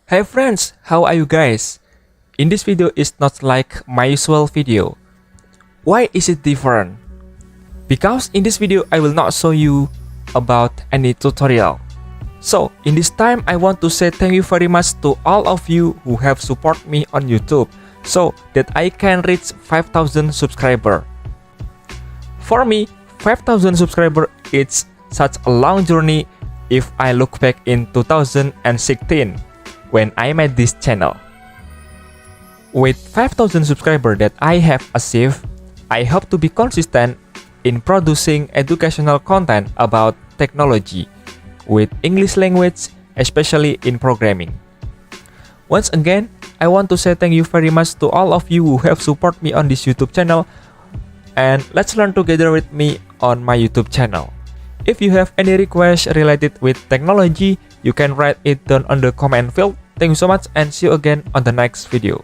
Hey friends, how are you guys? In this video is not like my usual video. Why is it different? Because in this video I will not show you about any tutorial. So in this time I want to say thank you very much to all of you who have support me on YouTube so that I can reach 5,000 subscriber. For me, 5,000 subscriber is such a long journey if I look back in 2016 when I made this channel. With 5,000 subscribers that I have achieved, I hope to be consistent in producing educational content about technology with English language, especially in programming. Once again, I want to say thank you very much to all of you who have supported me on this YouTube channel, and let's learn together with me on my YouTube channel. If you have any requests related with technology, you can write it down on the comment field. Thank you so much and see you again on the next video.